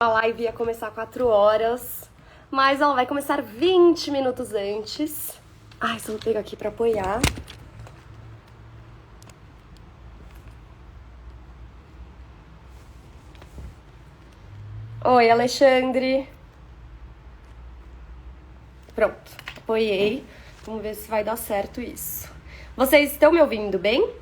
A live ia começar 4 horas, mas ela vai começar 20 minutos antes. Ai, só vou pegar aqui pra apoiar. Oi, Alexandre. Pronto, apoiei. Vamos ver se vai dar certo isso. Vocês estão me ouvindo bem?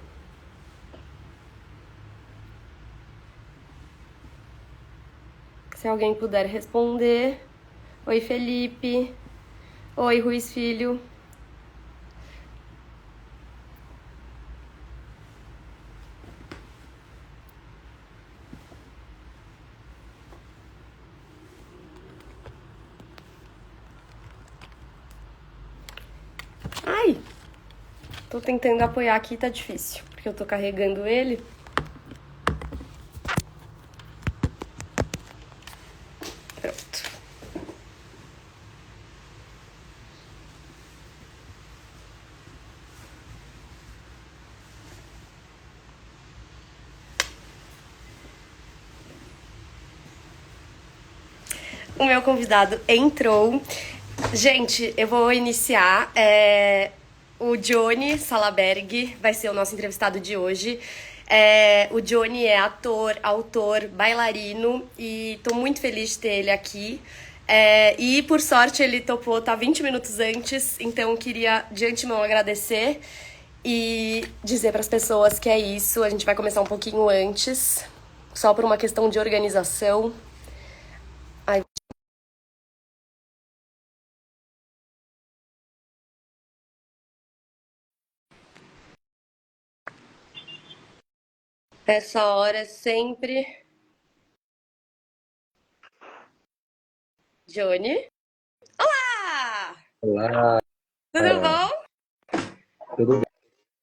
Se alguém puder responder. Oi, Felipe. Oi, Ruiz Filho. Ai, tô tentando apoiar aqui, tá difícil, porque eu tô carregando ele. Pronto. O meu convidado entrou. Gente, eu vou iniciar. O Johnny Salaberg vai ser o nosso entrevistado de hoje. O Johnny é ator, autor, bailarino e tô muito feliz de ter ele aqui. E por sorte ele topou, tá 20 minutos antes, então eu queria de antemão agradecer e dizer para as pessoas que é isso. A gente vai começar um pouquinho antes, só por uma questão de organização. Ai, essa hora é sempre. Johnny? Olá! Olá, Tudo bom? tudo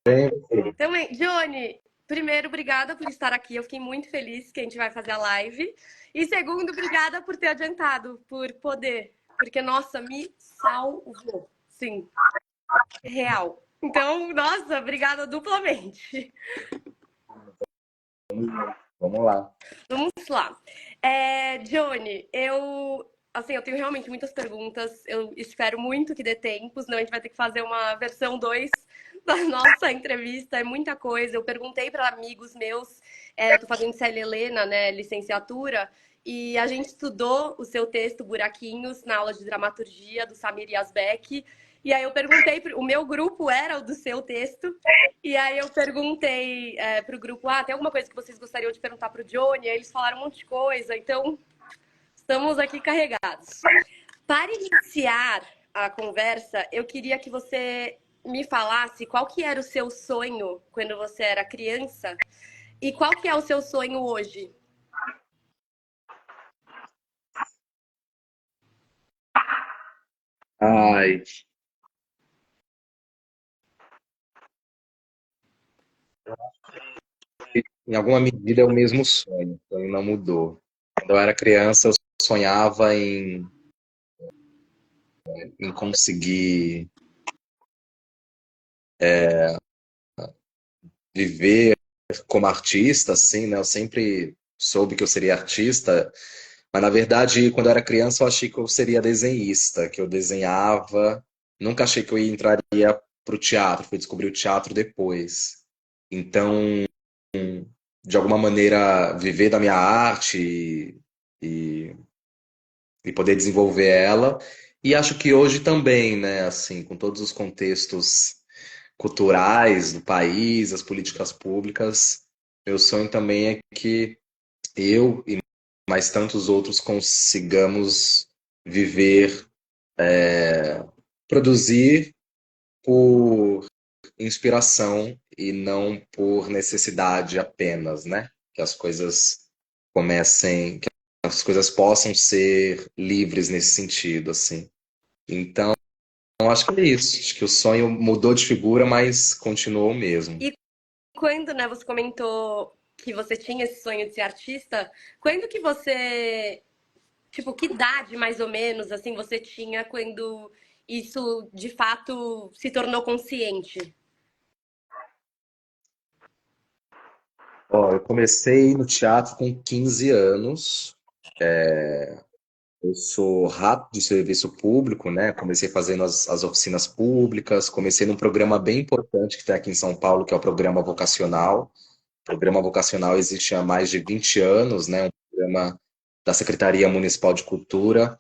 bem? Também, Johnny, primeiro, obrigada por estar aqui. Eu fiquei muito feliz que a gente vai fazer a live. E segundo, obrigada por ter adiantado, por poder. Porque, nossa, me salvou. Sim, real. Então, nossa, obrigada duplamente. Vamos lá. Vamos lá. Johnny, eu tenho realmente muitas perguntas. Eu espero muito que dê tempo, senão a gente vai ter que fazer uma versão 2 da nossa entrevista. É muita coisa. Eu perguntei para amigos meus, eu tô fazendo Célia Helena, né, licenciatura, e a gente estudou o seu texto Buraquinhos na aula de dramaturgia do Samir Yazbek. E aí eu perguntei, o meu grupo era o do seu texto, e aí eu perguntei pro grupo, tem alguma coisa que vocês gostariam de perguntar pro Johnny? Aí eles falaram um monte de coisa, então estamos aqui carregados. Para iniciar a conversa, eu queria que você me falasse qual que era o seu sonho quando você era criança e qual que é o seu sonho hoje. Ai, em alguma medida é o mesmo sonho, o sonho não mudou. Quando eu era criança, eu sonhava em conseguir viver como artista, assim, né? Eu sempre soube que eu seria artista, mas na verdade, quando eu era criança, eu achei que eu seria desenhista, que eu desenhava. Nunca achei que eu entraria para o teatro, fui descobrir o teatro depois. Então, de alguma maneira, viver da minha arte e, e poder desenvolver ela. E acho que hoje também, né, assim, com todos os contextos culturais do país, as políticas públicas, meu sonho também é que eu e mais tantos outros consigamos viver, produzir por inspiração e não por necessidade apenas, né? Que as coisas comecem, que as coisas possam ser livres nesse sentido, assim. Então, eu acho que é isso. Acho que o sonho mudou de figura, mas continuou o mesmo. E quando, né, você comentou que você tinha esse sonho de ser artista, quando que você, tipo, que idade mais ou menos assim você tinha quando isso de fato se tornou consciente? Ó, eu comecei no teatro com 15 anos. Eu sou rato de serviço público, né? Comecei fazendo as oficinas públicas, comecei num programa bem importante que tem aqui em São Paulo, que é o Programa Vocacional. O Programa Vocacional existe há mais de 20 anos, né? Um programa da Secretaria Municipal de Cultura,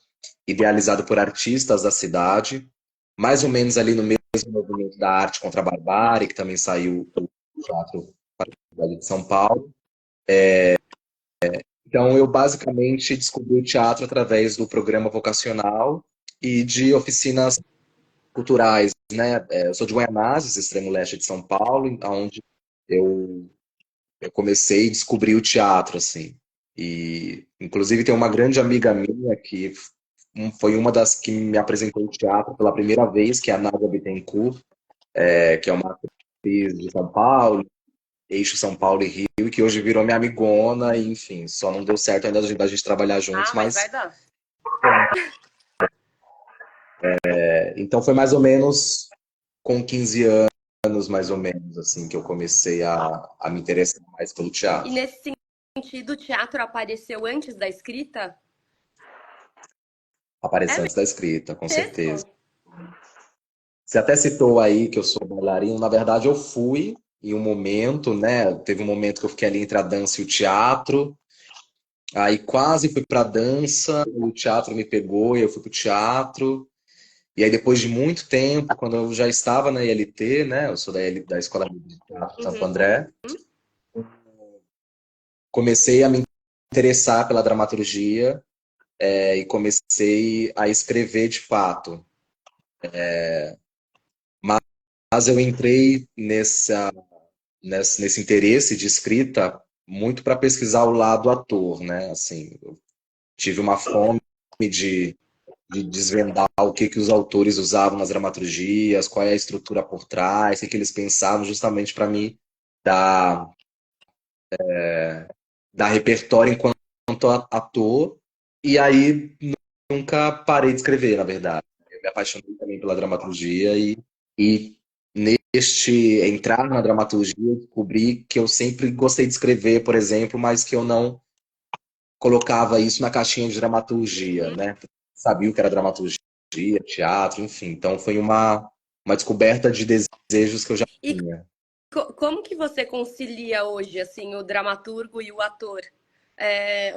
idealizado por artistas da cidade, mais ou menos ali no mesmo movimento da arte contra a barbárie, que também saiu do teatro para a cidade de São Paulo. Então, eu basicamente descobri o teatro através do programa vocacional e de oficinas culturais, né? Eu sou de Guaianazes, extremo leste de São Paulo, onde eu, eu comecei a descobrir o teatro, assim. E, inclusive, tem uma grande amiga minha que foi uma das que me apresentou o teatro pela primeira vez, que é a Nádia Bittencourt, que é uma atriz de São Paulo, eixo São Paulo e Rio, que hoje virou minha amigona, e, enfim, só não deu certo ainda da gente trabalhar juntos, Ah, mas vai mas dar. então foi mais ou menos com 15 anos, mais ou menos, assim, que eu comecei a me interessar mais pelo E teatro. nesse sentido, o teatro apareceu antes da escrita? É Apareceu antes da escrita, com certeza. mesmo? Você até citou aí que eu sou bailarino, na verdade eu fui em um momento, né? Teve um momento que eu fiquei ali entre a dança e o teatro, aí quase fui pra dança, o teatro me pegou e eu fui pro teatro. E aí, depois de muito tempo, quando eu já estava na ILT, né? Eu sou da Escola de Teatro Santo Uhum. André, comecei a me interessar pela dramaturgia, e comecei a escrever de fato. Mas eu entrei nesse interesse de escrita muito para pesquisar o lado ator, né? Assim, eu tive uma fome de, de desvendar o que que os autores usavam nas dramaturgias, qual é a estrutura por trás, o que que eles pensavam, justamente para me dar, dar repertório enquanto ator. E aí nunca parei de escrever, na verdade. Eu me apaixonei também pela dramaturgia e neste entrar na dramaturgia, eu descobri que eu sempre gostei de escrever, por exemplo, mas que eu não colocava isso na caixinha de dramaturgia, né? Sabia o que era dramaturgia, teatro, enfim. Então foi uma descoberta de desejos que eu já E tinha. como que você concilia hoje, assim, o dramaturgo e o ator?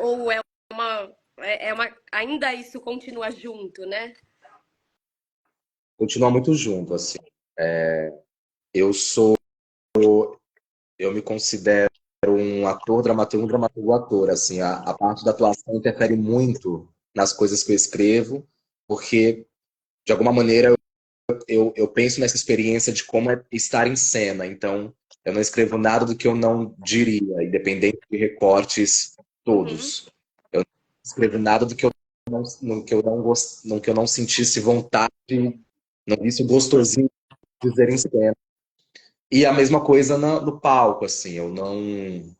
Ou ainda isso continua junto, né? Continua muito junto, assim. Eu sou, eu me considero um ator, dramaturgo, um dramaturgo ator, assim. A parte da atuação interfere muito nas coisas que eu escrevo, porque de alguma maneira eu penso nessa experiência de como é estar em cena. Então, eu não escrevo nada do que eu não diria, independente de recortes Uhum. todos. Eu não escrevo nada do que eu no que eu não sentisse vontade, não visse o gostosinho de dizer em cena. E a mesma coisa no palco, assim, eu não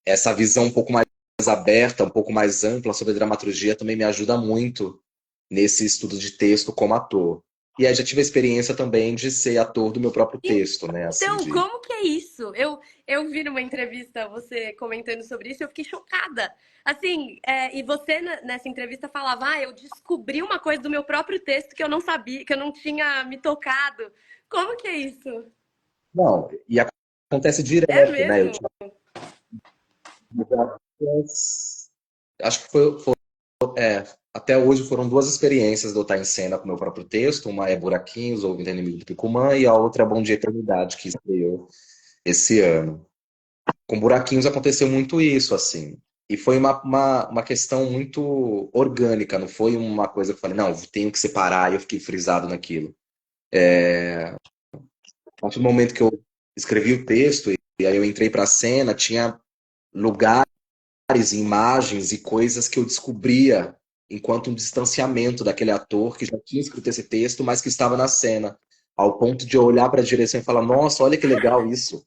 essa visão um pouco mais aberta, um pouco mais ampla sobre dramaturgia também me ajuda muito nesse estudo de texto como ator. E aí já tive a experiência também de ser ator do meu próprio texto, né? Assim, Então, de como que é isso? Eu vi numa entrevista você comentando sobre isso, eu fiquei chocada. Assim, e você nessa entrevista falava, eu descobri uma coisa do meu próprio texto que eu não sabia, que eu não tinha me tocado. Como que é isso? não, e acontece É direto, né? Eu mesmo? tinha acho que foi até hoje foram duas experiências de eu estar em cena com o meu próprio texto. Uma é Buraquinhos, ou Vida Inimigo do Picumã, e a outra é Bom Dia Eternidade, que estreou esse ano. Com Buraquinhos aconteceu muito isso, assim. E foi uma questão muito orgânica, não foi uma coisa que eu falei, não, tenho que separar, e eu fiquei frisado naquilo. A partir do momento que eu escrevi o texto, e aí eu entrei para a cena, tinha lugares, imagens e coisas que eu descobria enquanto um distanciamento daquele ator que já tinha escrito esse texto, mas que estava na cena, ao ponto de eu olhar para a direção e falar, nossa, olha que legal isso.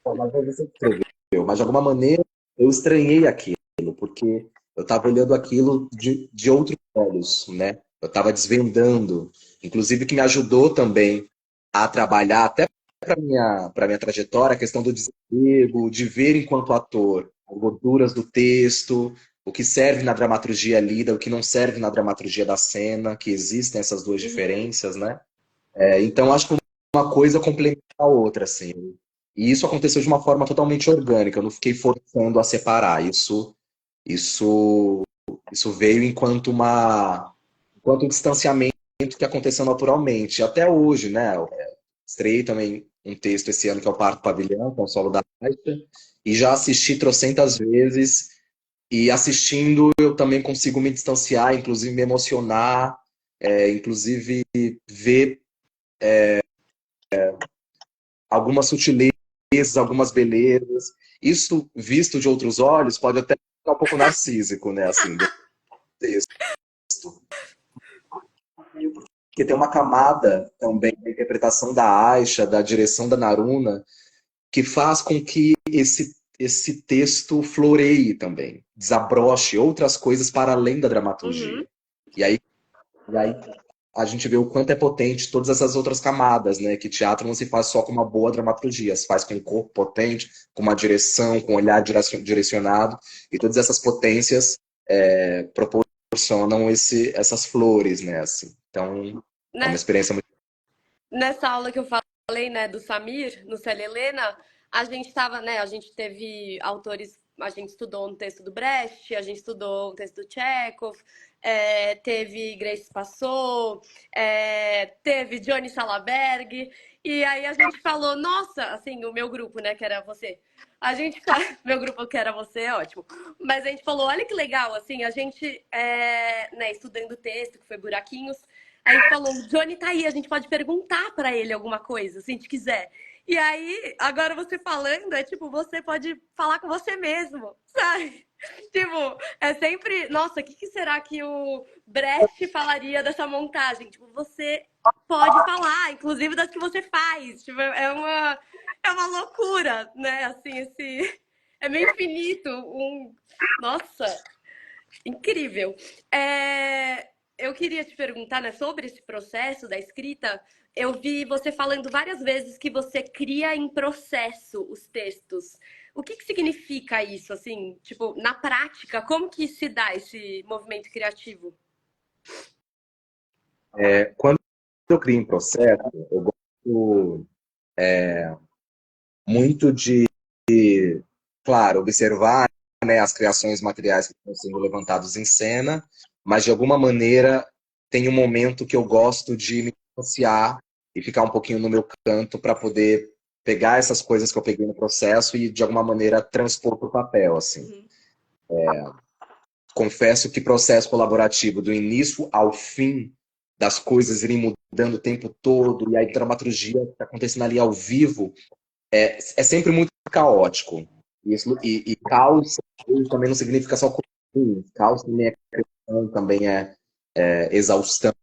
Mas você escreveu, mas de alguma maneira eu estranhei aquilo, porque eu estava olhando aquilo de outros olhos, né? Eu estava desvendando, inclusive que me ajudou também a trabalhar até para minha trajetória a questão do desapego, de ver enquanto ator as gorduras do texto, o que serve na dramaturgia lida, o que não serve na dramaturgia da cena, que existem essas duas Uhum. diferenças, né? Então, acho que uma coisa complementa a outra, assim. E isso aconteceu de uma forma totalmente orgânica, eu não fiquei forçando a separar. Isso, isso veio enquanto um distanciamento que aconteceu naturalmente. Até hoje, né? Eu estreiei também um texto esse ano que é o Parto Pavilhão, com o solo da Aisha, e já assisti trocentas vezes, e assistindo eu também consigo me distanciar, inclusive me emocionar, inclusive ver algumas sutilezas, algumas belezas. Isso, visto de outros olhos, pode até ficar um pouco narcísico, né? Assim, do texto. Porque tem uma camada também da interpretação da Aisha, da direção da Naruna, que faz com que esse texto floreie também, desabroche outras coisas para além da Uhum. dramaturgia. E aí a gente vê o quanto é potente todas essas outras camadas, né? Que teatro não se faz só com uma boa dramaturgia, se faz com um corpo potente, com uma direção, com um olhar direcionado, e todas essas potências proporcionam essas flores, né? Assim. Então, é uma Né? experiência muito. Nessa aula que eu falei, né, do Samir, no Célia Helena, a gente estava, né, a gente teve autores, a gente estudou um texto do Brecht, a gente estudou um texto do Chekhov, teve Grace Passou, teve Johnny Salaberg, e aí a gente falou, nossa, assim, o meu grupo, né, que era você, a gente, meu grupo que era você, é ótimo, mas a gente falou, olha que legal, assim, a gente, né, estudando o texto, que foi Buraquinhos, a gente falou, o Johnny tá aí, a gente pode perguntar pra ele alguma coisa, se a gente quiser. E aí, agora você falando, é tipo, você pode falar com você mesmo, sabe? Tipo, é sempre, nossa, o que será que o Brecht falaria dessa montagem? Tipo, você pode falar, inclusive das que você faz. Tipo, é uma loucura, né? Assim, é meio infinito. Nossa, incrível. Eu queria te perguntar, né, sobre esse processo da escrita. Eu vi você falando várias vezes que você cria em processo os textos. O que significa isso, assim, tipo, na prática, como que se dá esse movimento criativo? Quando eu crio um processo, eu gosto muito de, claro, observar, né, as criações materiais que estão sendo levantados em cena, mas de alguma maneira tem um momento que eu gosto de me distanciar e ficar um pouquinho no meu canto para poder pegar essas coisas que eu peguei no processo e de alguma maneira transpor para o papel, assim. Uhum. Confesso que processo colaborativo do início ao fim das coisas irem mudando o tempo todo e aí dramaturgia está acontecendo ali ao vivo é sempre muito caótico. E caos também não significa só coisa ruim. Caos também é criação, também é exaustão,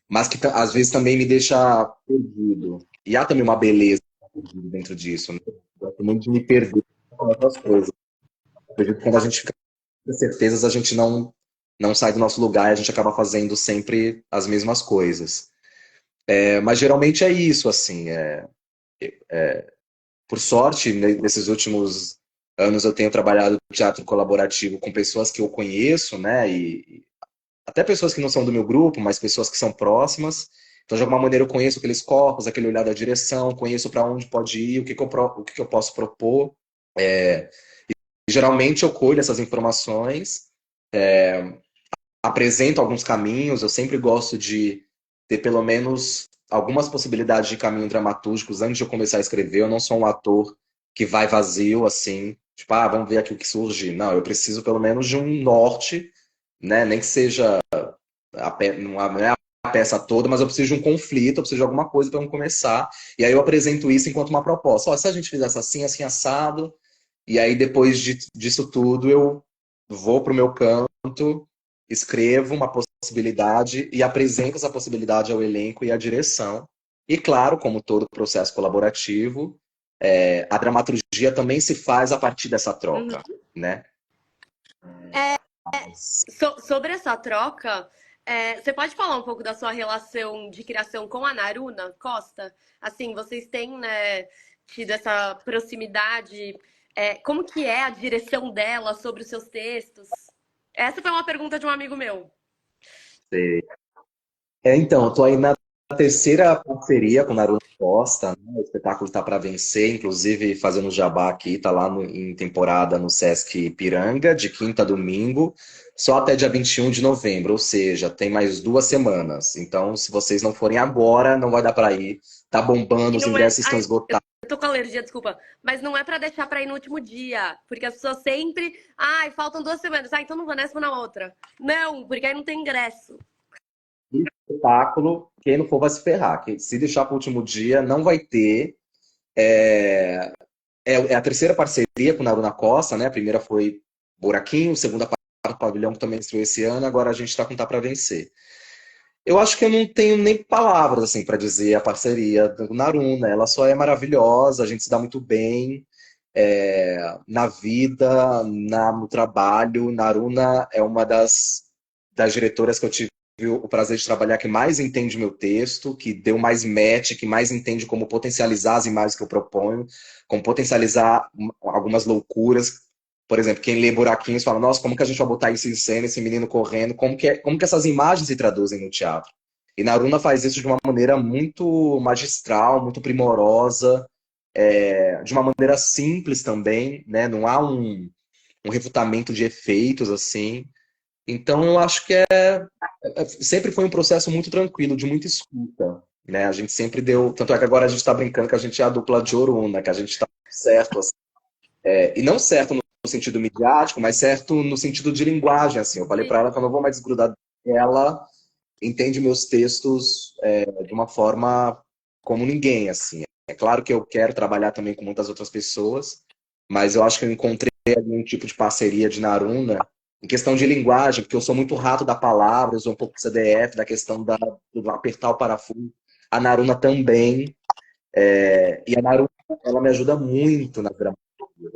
mas que às vezes também me deixa perdido. E há também uma beleza dentro disso, né? Eu gosto muito de me perder com outras coisas. Eu acredito que quando a gente fica com certezas, a gente não sai do nosso lugar e a gente acaba fazendo sempre as mesmas coisas. Mas geralmente é isso, assim. Por sorte, nesses últimos anos eu tenho trabalhado teatro colaborativo com pessoas que eu conheço, né? E até pessoas que não são do meu grupo, mas pessoas que são próximas. Então, de alguma maneira, eu conheço aqueles corpos, aquele olhar da direção, conheço para onde pode ir, o que eu posso propor. E, geralmente eu colho essas informações, apresento alguns caminhos, eu sempre gosto de ter pelo menos algumas possibilidades de caminho dramatúrgicos antes de eu começar a escrever. Eu não sou um ator que vai vazio, assim, tipo, vamos ver aqui o que surge. Não, eu preciso pelo menos de um norte, né? Nem que seja não é a peça toda, mas eu preciso de um conflito, eu preciso de alguma coisa para eu começar. E aí eu apresento isso enquanto uma proposta. Ó, se a gente fizesse assim, assim, assado, e aí depois disso tudo eu vou para o meu canto, escrevo uma possibilidade e apresento essa possibilidade ao elenco e à direção. E claro, como todo processo colaborativo, a dramaturgia também se faz a partir dessa Uhum. troca, né? Sobre essa troca, você pode falar um pouco da sua relação de criação com a Naruna Costa? Assim, vocês têm, né, tido essa proximidade. Como que é a direção dela sobre os seus textos? Essa foi uma pergunta de um amigo meu. Então, eu tô aí na terceira parceria com Naruna Costa, né? O espetáculo tá para vencer, inclusive fazendo jabá aqui, tá lá em temporada no Sesc Ipiranga, de quinta a domingo, só até dia 21 de novembro, ou seja, tem mais 2 semanas. Então, se vocês não forem agora, não vai dar para ir. Tá bombando, E os não é. ingressos estão Ai, eu esgotados. tô com alergia, desculpa. Mas não é pra deixar pra ir no último dia. Porque as pessoas sempre. Ai, faltam 2 semanas. Ah, então não vou nessa, vou na outra. Não, porque aí não tem ingresso. Espetáculo, quem não for vai se ferrar. Se deixar para o último dia, não vai ter. É a terceira parceria com Naruna Costa, né? A primeira foi Buraquinho, a segunda parte do Pavilhão, que também estreou esse ano, agora a gente está com Tá Pra Vencer. Eu acho que eu não tenho nem palavras assim para dizer a parceria do Naruna. Ela só é maravilhosa, a gente se dá muito bem na vida, no trabalho. Naruna é uma das diretoras que eu tive o prazer de trabalhar que mais entende meu texto, que deu mais match, que mais entende como potencializar as imagens que eu proponho, como potencializar algumas loucuras. Por exemplo, quem lê Buraquinhos fala, nossa, como que a gente vai botar isso em cena, esse menino correndo, como que essas imagens se traduzem no teatro? E Naruna faz isso de uma maneira muito magistral, muito primorosa, de uma maneira simples também, né? Não há um refutamento de efeitos assim. Então, eu acho que sempre foi um processo muito tranquilo, de muita escuta, né? A gente sempre deu. Tanto é que agora a gente está brincando que a gente é a dupla de Oruna, que a gente está certo, assim. E não certo no sentido midiático, mas certo no sentido de linguagem, assim. Eu falei para ela que eu não vou mais desgrudar dela, entende meus textos de uma forma como ninguém, assim. É claro que eu quero trabalhar também com muitas outras pessoas, mas eu acho que eu encontrei ali um tipo de parceria de Naruna em questão de linguagem, porque eu sou muito rato da palavra, eu sou um pouco CDF, da questão do apertar o parafuso. A Naruna também. E a Naruna, ela me ajuda muito na dramaturgia.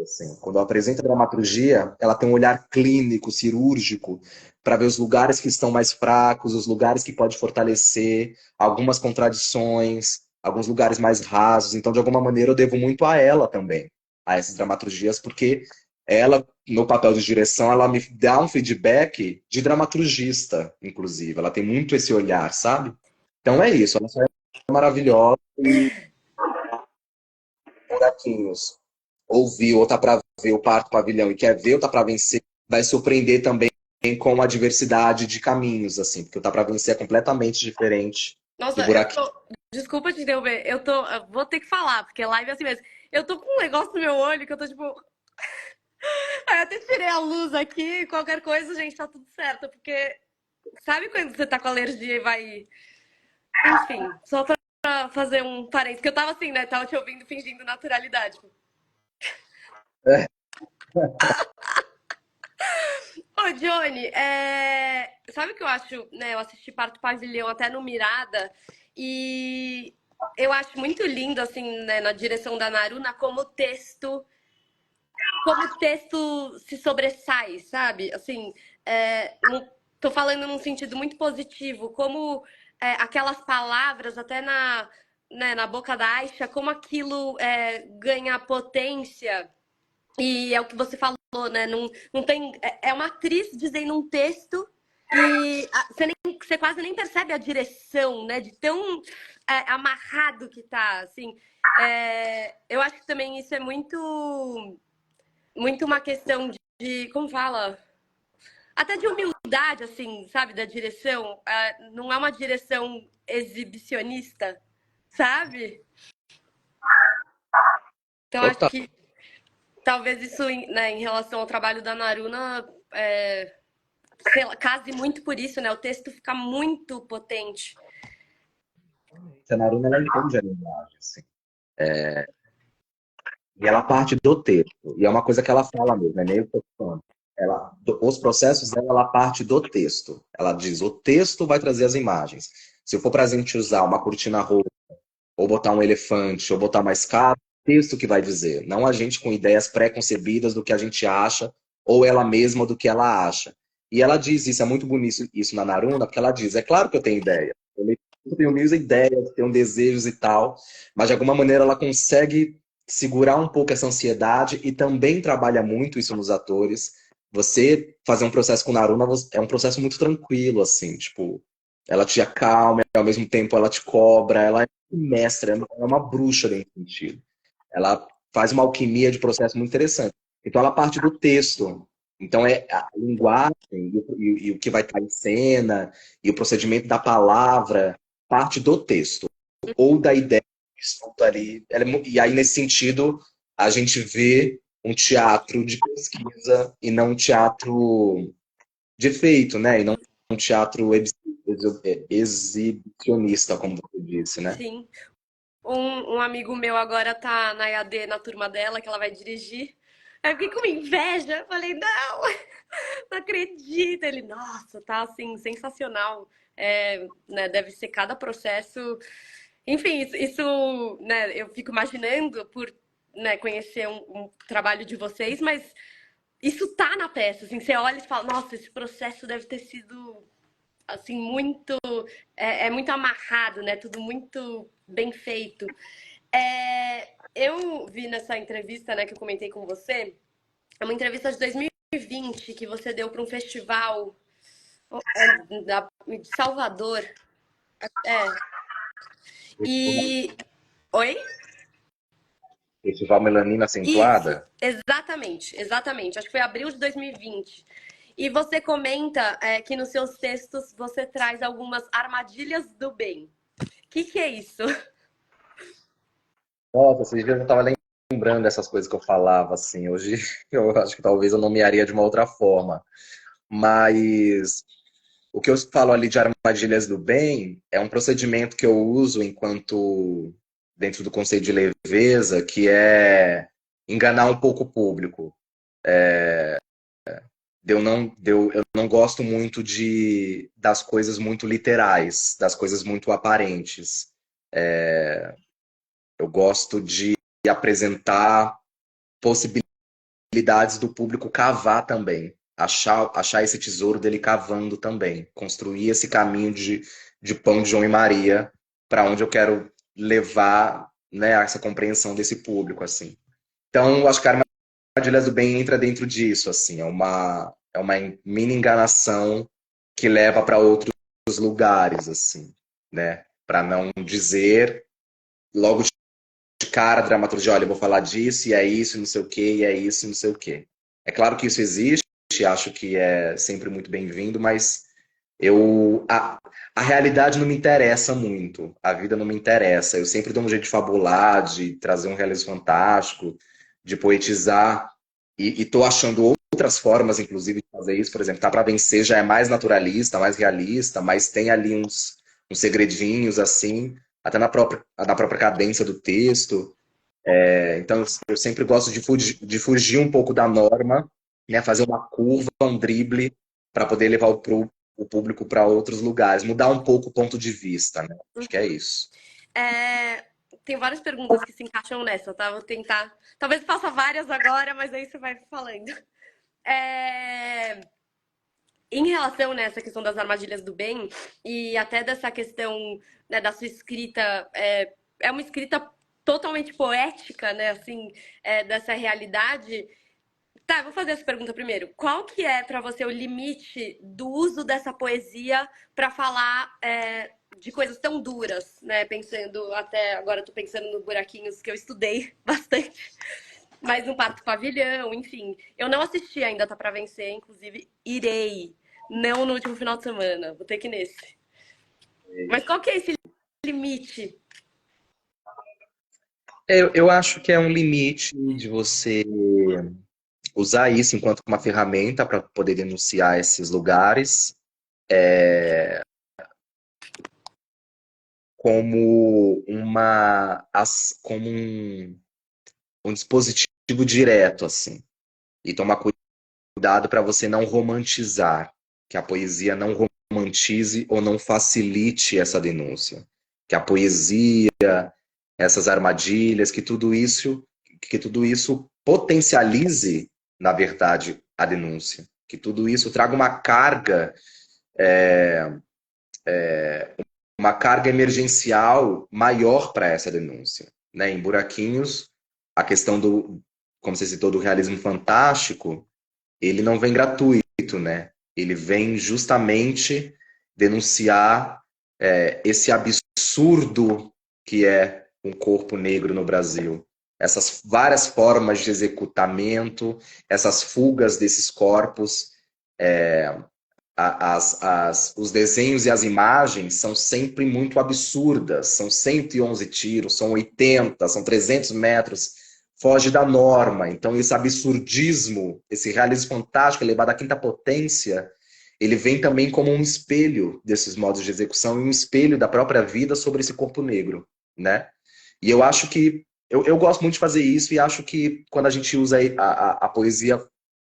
Assim. Quando eu apresento a dramaturgia, ela tem um olhar clínico, cirúrgico, para ver os lugares que estão mais fracos, os lugares que pode fortalecer, algumas contradições, alguns lugares mais rasos. Então, de alguma maneira, eu devo muito a ela também, a essas dramaturgias, porque ela, no papel de direção, ela me dá um feedback de dramaturgista, inclusive. Ela tem muito esse olhar, sabe? Então é isso, ela só é maravilhosa e buraquinhos ouvir ou tá para ver o Parto Pavilhão e quer ver ou tá para vencer, vai surpreender também com a diversidade de caminhos, assim, porque o Tá para vencer é completamente diferente do Nossa, eu Buraquinho. tô. Desculpa te interromper. Eu vou ter que falar, porque live é assim mesmo. Eu tô com um negócio no meu olho que eu tô tipo. Aí eu até tirei a luz aqui, qualquer coisa, gente, tá tudo certo. Porque sabe quando você tá com alergia e vai. Enfim, só pra fazer um parênteses, que eu tava assim, né? Tava te ouvindo fingindo naturalidade. Ô, Johnny, sabe o que eu acho, né? Eu assisti Parto Pavilhão até no Mirada e eu acho muito lindo, assim, né, na direção da Naruna, como o texto se sobressai, sabe? Assim, tô falando num sentido muito positivo, como aquelas palavras, até na boca da Aisha, como aquilo ganha potência. E é o que você falou, né? Não, não tem. É uma atriz dizendo um texto e você quase nem percebe a direção, né? De tão amarrado que tá, assim. Eu acho que também isso é muito uma questão como fala? Até de humildade, assim, sabe? Da direção. Não é uma direção exibicionista, sabe? Então acho Total. que talvez isso, né, em relação ao trabalho da Naruna, sei lá, case muito por isso, né? O texto fica muito potente. A Naruna, ela entende a linguagem, assim. E ela parte do texto. E é uma coisa que ela fala mesmo, é nem eu que tô falando. Os processos dela, ela parte do texto. Ela diz, o texto vai trazer as imagens. Se eu for pra gente usar uma cortina roxa, ou botar um elefante, ou botar uma escada, o texto que vai dizer. Não a gente com ideias pré-concebidas do que a gente acha, ou ela mesma do que ela acha. E ela diz isso, é muito bonito isso na Naruna, porque ela diz, é claro que eu tenho ideia. Eu tenho mil ideias, tenho desejos e tal, mas de alguma maneira ela consegue segurar um pouco essa ansiedade e também trabalha muito isso nos atores. Você fazer um processo com Naruma é um processo muito tranquilo, assim, tipo, ela te acalma e ao mesmo tempo ela te cobra, ela é mestra, é uma bruxa nesse sentido. Ela faz uma alquimia de processo muito interessante. Então ela parte do texto. Então é a linguagem e o que vai estar em cena e o procedimento da palavra parte do texto ou da ideia solta ali. E aí, nesse sentido, a gente vê um teatro de pesquisa e não um teatro de efeito, né? E não um teatro exibicionista, como você disse, né? Sim. Um amigo meu agora tá na EAD na turma dela, que ela vai dirigir. Aí eu fiquei com inveja. Falei, não, não acredito. Ele, nossa, tá assim, sensacional. É, né, deve ser cada processo. Enfim, né, eu fico imaginando por né, conhecer um trabalho de vocês, mas isso tá na peça. Assim, você olha e fala, nossa, esse processo deve ter sido assim muito é muito amarrado, né? Tudo muito bem feito. Eu vi nessa entrevista, né, que eu comentei com você, é uma entrevista de 2020 que você deu para um festival de Salvador. É. E. Oi? Festival Melanina Isso, Acentuada? exatamente, exatamente. Acho que foi abril de 2020. E você comenta que nos seus textos você traz algumas armadilhas do bem. O que é isso? Nossa, esses dias eu estava lembrando dessas coisas que eu falava, assim. Hoje eu acho que talvez eu nomearia de uma outra forma. Mas o que eu falo ali de armadilhas do bem é um procedimento que eu uso enquanto dentro do conceito de leveza, que é enganar um pouco o público. Eu não gosto muito das coisas muito literais, das coisas muito aparentes. Eu gosto de apresentar possibilidades do público cavar também. Achar esse tesouro dele cavando também. Construir esse caminho de pão de João e Maria para onde eu quero levar, né, essa compreensão desse público, assim. Então, eu acho que a Armadilhas do Bem entra dentro disso, assim. É uma mini enganação que leva para outros lugares, assim, né? Para não dizer logo de cara a dramaturgia, olha, eu vou falar disso, e é isso, não sei o quê, e é isso, não sei o quê. É claro que isso existe, acho que é sempre muito bem-vindo, mas a realidade não me interessa muito, a vida não me interessa. Eu sempre dou um jeito de fabular, de trazer um realismo fantástico, de poetizar, e tô achando outras formas, inclusive, de fazer isso. Por exemplo, Tá Pra Vencer já é mais naturalista, mais realista, mas tem ali uns segredinhos, assim, até na própria cadência do texto. Então, eu sempre gosto de fugir um pouco da norma, né? Fazer uma curva, um drible, para poder levar o público para outros lugares. Mudar um pouco o ponto de vista, né? Acho que é isso. É, tem várias perguntas que se encaixam nessa, tá? Vou tentar. Talvez faça várias agora, mas aí você vai falando. É, em relação nessa questão das armadilhas do bem e até dessa questão né, da sua escrita, é uma escrita totalmente poética, né? Assim, dessa realidade. Tá, vou fazer essa pergunta primeiro. Qual que é para você o limite do uso dessa poesia para falar de coisas tão duras, né? Pensando até agora, tô pensando no Buraquinhos que eu estudei bastante, mas no Parto Pavilhão, enfim. Eu não assisti ainda, tá para vencer, inclusive irei, não no último final de semana, vou ter que ir nesse. Mas qual que é esse limite? Eu acho que é um limite de você usar isso enquanto uma ferramenta para poder denunciar esses lugares, como um dispositivo direto, assim. E tomar cuidado para você não romantizar, que a poesia não romantize ou não facilite essa denúncia. Que a poesia, essas armadilhas, que tudo isso potencialize, na verdade, a denúncia. Que tudo isso traga uma carga emergencial maior para essa denúncia. Né? Em Buraquinhos, a questão do, como você citou, do realismo fantástico, ele não vem gratuito, né? Ele vem justamente denunciar esse absurdo que é um corpo negro no Brasil. Essas várias formas de executamento, essas fugas desses corpos, os desenhos e as imagens são sempre muito absurdas. São 111 tiros, são 80, são 300 metros. Foge da norma. Então, esse absurdismo, esse realismo fantástico elevado à quinta potência, ele vem também como um espelho desses modos de execução e um espelho da própria vida sobre esse corpo negro, né? E eu acho que eu gosto muito de fazer isso e acho que quando a gente usa a poesia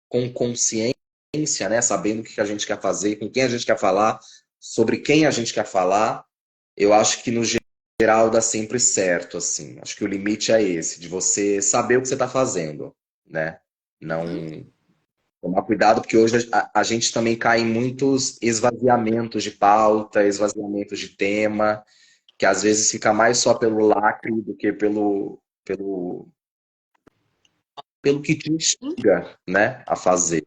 com consciência, né, sabendo o que a gente quer fazer, com quem a gente quer falar, sobre quem a gente quer falar, eu acho que no geral dá sempre certo, assim. Acho que o limite é esse, de você saber o que você está fazendo, né? Uhum. Não tomar cuidado, porque hoje a gente também cai em muitos esvaziamentos de pauta, esvaziamentos de tema, que às vezes fica mais só pelo lacre do que pelo que te instiga, né, a fazer.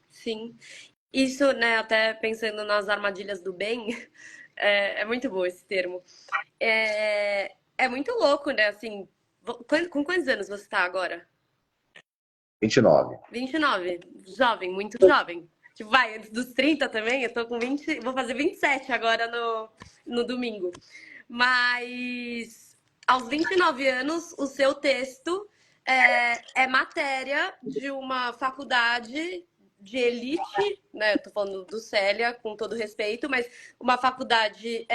Sim. Isso, né, até pensando nas armadilhas do bem, é muito bom esse termo. É muito louco, né? Assim, com quantos anos você tá agora? 29. 29. Jovem, muito jovem. Tipo, vai, antes dos 30 também, eu tô com 20, vou fazer 27 agora no domingo. Mas aos 29 anos, o seu texto é matéria de uma faculdade de elite, né? Eu tô falando do Célia, com todo respeito, mas uma faculdade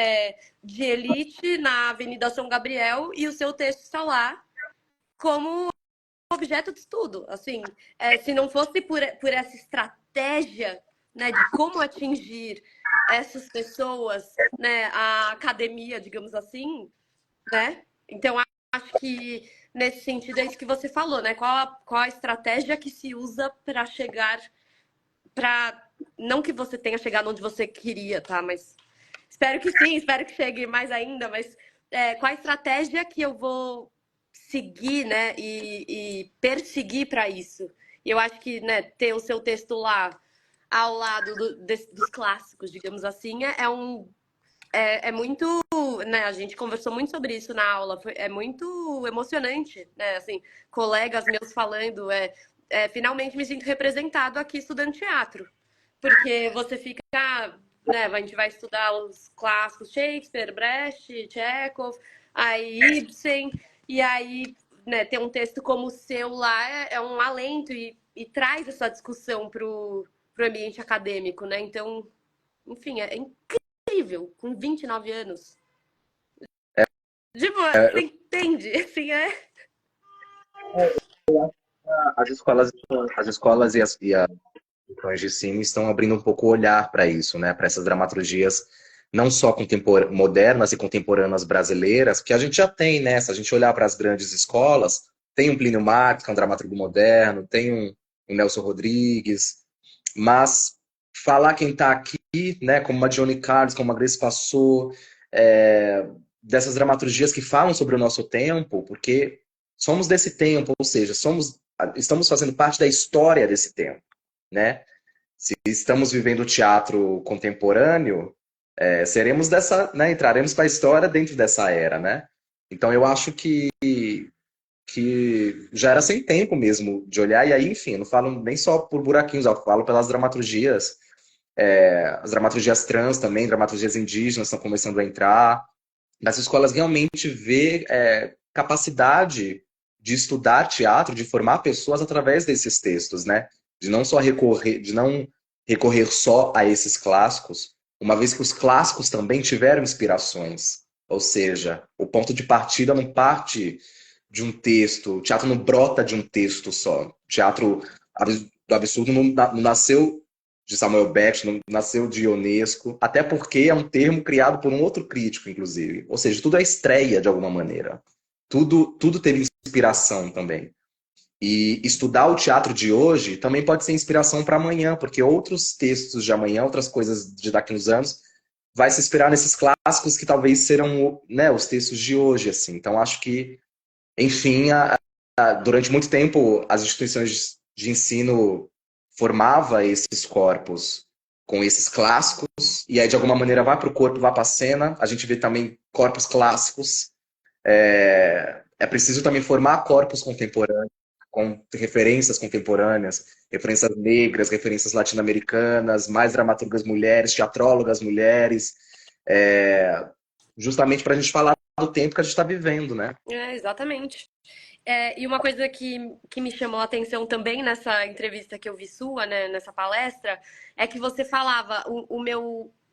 de elite na Avenida São Gabriel, e o seu texto está lá como objeto de estudo. Assim, se não fosse por essa estratégia, né, de como atingir essas pessoas, né, a academia, digamos assim, né? Então, acho que nesse sentido é isso que você falou, né? Qual a estratégia que se usa para chegar para não que você tenha chegado onde você queria, tá? Mas espero que sim, espero que chegue mais ainda, mas qual a estratégia que eu vou seguir, né, e perseguir para isso? E eu acho que, né, ter o seu texto lá ao lado dos clássicos, digamos assim, é muito, né, a gente conversou muito sobre isso na aula, é muito emocionante, né, assim, colegas meus falando, finalmente me sinto representado aqui estudando teatro, porque você fica, né, a gente vai estudar os clássicos Shakespeare, Brecht, Chekhov, aí Ibsen, e aí, né, ter um texto como o seu lá é um alento e traz essa discussão pro ambiente acadêmico, né, então, enfim, é incrível, com 29 anos. Tipo, você entende? Assim, As escolas e as instituições de ensino estão abrindo um pouco o olhar para isso, né? Para essas dramaturgias não só modernas e contemporâneas brasileiras, que a gente já tem, né? Se a gente olhar para as grandes escolas, tem um Plínio Marcos, que é um dramaturgo moderno, tem um Nelson Rodrigues, mas falar quem está aqui, né? Como uma Johnny Carlos, como uma Grace Passou, dessas dramaturgias que falam sobre o nosso tempo, porque somos desse tempo, ou seja, estamos fazendo parte da história desse tempo, né? Se estamos vivendo o teatro contemporâneo, seremos dessa, né? Entraremos para a história dentro dessa era, né? Então eu acho que já era sem tempo mesmo de olhar, e aí, enfim, eu não falo nem só por buraquinhos, eu falo pelas dramaturgias, as dramaturgias trans também, dramaturgias indígenas estão começando a entrar, das escolas realmente ver capacidade de estudar teatro, de formar pessoas através desses textos, né? De não recorrer só a esses clássicos, uma vez que os clássicos também tiveram inspirações. Ou seja, o ponto de partida não parte de um texto, o teatro não brota de um texto só. O teatro do absurdo não nasceu de Samuel Beckett, não nasceu de Ionesco, até porque é um termo criado por um outro crítico, inclusive. Ou seja, tudo é estreia de alguma maneira. Tudo teve inspiração também. E estudar o teatro de hoje também pode ser inspiração para amanhã, porque outros textos de amanhã, outras coisas de daqui uns anos, vai se inspirar nesses clássicos que talvez serão, né, os textos de hoje, assim. Então acho que, enfim, durante muito tempo, as instituições de ensino formava esses corpos com esses clássicos, e aí de alguma maneira vai para o corpo, vai para a cena. A gente vê também corpos clássicos. É preciso também formar corpos contemporâneos, com referências contemporâneas, referências negras, referências latino-americanas, mais dramaturgas mulheres, teatrólogas mulheres, justamente para a gente falar do tempo que a gente está vivendo, né? Exatamente. E uma coisa que me chamou a atenção também nessa entrevista que eu vi sua, né, nessa palestra, é que você falava,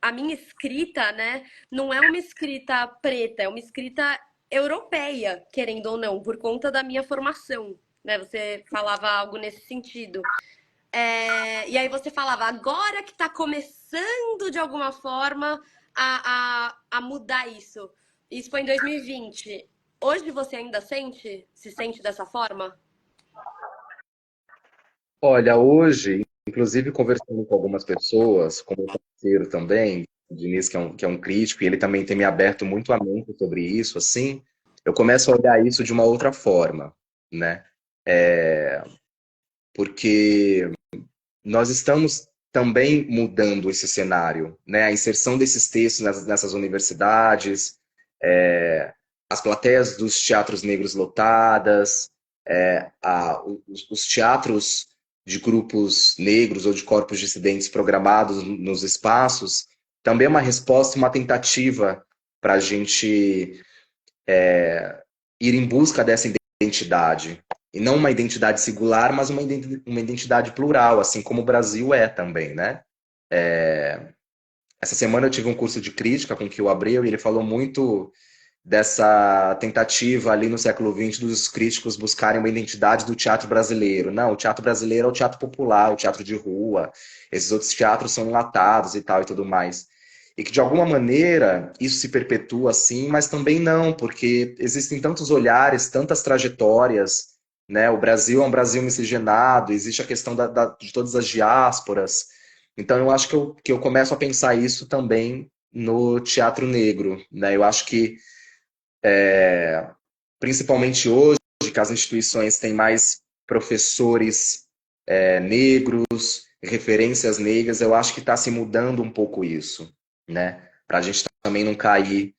a minha escrita, né, não é uma escrita preta, é uma escrita europeia, querendo ou não, por conta da minha formação, né? Você falava algo nesse sentido. E aí você falava, agora que está começando de alguma forma a mudar isso. Isso foi em 2020. Hoje você ainda se sente dessa forma? Olha, hoje, inclusive conversando com algumas pessoas, com o parceiro também, o Diniz, que é um crítico, e ele também tem me aberto muito a mente sobre isso, assim, eu começo a olhar isso de uma outra forma, né? Porque nós estamos também mudando esse cenário, né? A inserção desses textos nessas universidades, as plateias dos teatros negros lotadas, os teatros de grupos negros ou de corpos dissidentes programados nos espaços, também é uma resposta, uma tentativa para a gente ir em busca dessa identidade. E não uma identidade singular, mas uma identidade plural, assim como o Brasil é também, né? Essa semana eu tive um curso de crítica com o Kio Abreu e ele falou muito dessa tentativa ali no século XX dos críticos buscarem uma identidade do teatro brasileiro. Não, o teatro brasileiro é o teatro popular, o teatro de rua. Esses outros teatros são enlatados e tal e tudo mais. E que de alguma maneira isso se perpetua assim, mas também não, porque existem tantos olhares, tantas trajetórias, né? O Brasil é um Brasil miscigenado, existe a questão de todas as diásporas. Então eu acho que eu começo a pensar isso também no teatro negro, né? Eu acho que principalmente hoje, que as instituições têm mais professores negros, referências negras, eu acho que está se mudando um pouco isso, né? Para a gente também não cair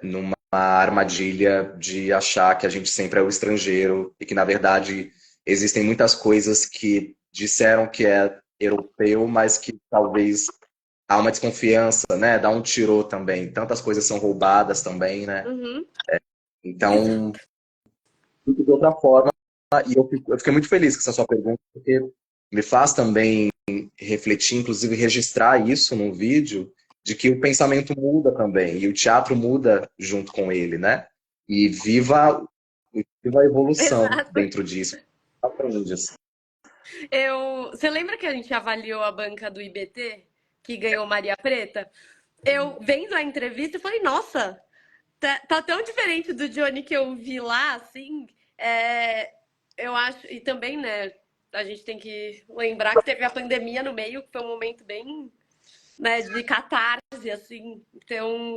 numa armadilha de achar que a gente sempre é o estrangeiro e que, na verdade, existem muitas coisas que disseram que é europeu, mas que talvez há uma desconfiança, né? Dá um tirô também. Tantas coisas são roubadas também, né? Uhum. Então, de outra forma, e eu fiquei muito feliz com essa sua pergunta, porque me faz também refletir, inclusive registrar isso num vídeo, de que o pensamento muda também, e o teatro muda junto com ele, né? E viva a evolução Exato. dentro disso. Aprende, assim. Você lembra que a gente avaliou a banca do IBT, que ganhou Maria Preta? Eu vendo a entrevista, eu falei, nossa, tá tão diferente do Johnny que eu vi lá, assim. Eu acho, e também, né, a gente tem que lembrar que teve a pandemia no meio, que foi um momento bem, né, de catarse, assim. Então,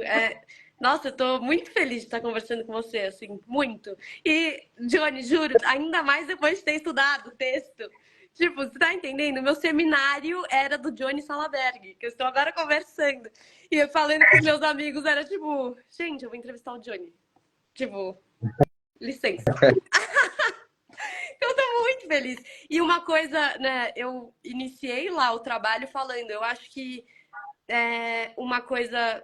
nossa, eu tô muito feliz de estar conversando com você, assim, muito. E, Johnny, juro, ainda mais depois de ter estudado o texto. Tipo, você tá entendendo? Meu seminário era do Johnny Salaberg, que eu estou agora conversando. E eu falando com os meus amigos, era tipo, gente, eu vou entrevistar o Johnny. Tipo, licença. Então, eu tô muito feliz. E uma coisa, né, eu iniciei lá o trabalho falando, eu acho que uma coisa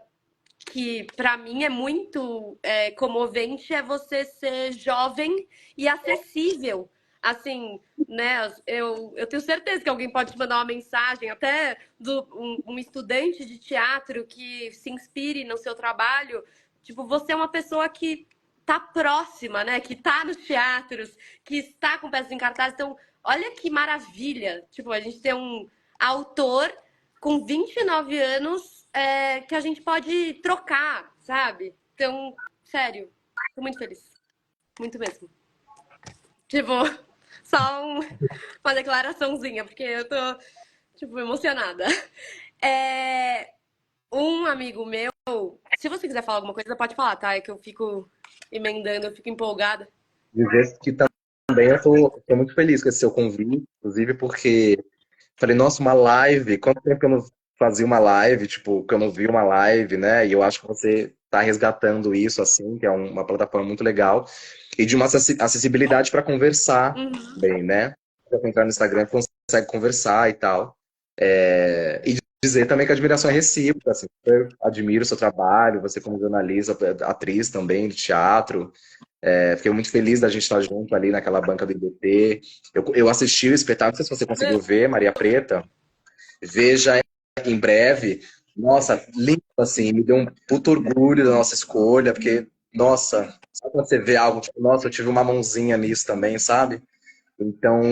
que para mim é muito comovente é você ser jovem e acessível. Assim, né? Eu tenho certeza que alguém pode te mandar uma mensagem, até um estudante de teatro que se inspire no seu trabalho. Tipo, você é uma pessoa que tá próxima, né? Que tá nos teatros, que está com peças em cartaz. Então, olha que maravilha. Tipo, a gente tem um autor com 29 anos que a gente pode trocar, sabe? Então, sério, tô muito feliz. Muito mesmo. Tipo, só uma declaraçãozinha, porque eu tô, tipo, emocionada. É, um amigo meu, se você quiser falar alguma coisa, pode falar, tá? É que eu fico emendando, eu fico empolgada. dizer que também eu tô muito feliz com esse seu convite, inclusive porque falei, nossa, uma live, quanto tempo que eu não fazia uma live, tipo, que eu não vi uma live, né? E eu acho que você tá resgatando isso, assim, que é uma plataforma muito legal, e de uma acessibilidade para conversar Uhum. bem, né? Você entrar no Instagram, consegue conversar e tal. E dizer também que a admiração é recíproca, assim, eu admiro o seu trabalho, você como jornalista, atriz também de teatro. Fiquei muito feliz da gente estar junto ali naquela banca do IBT. Eu assisti o espetáculo, não sei se você conseguiu ver, Maria Preta. Veja em breve. Nossa, lindo, assim, me deu um puto orgulho da nossa escolha, porque, nossa, só quando você vê algo, tipo, nossa, eu tive uma mãozinha nisso também, sabe? Então,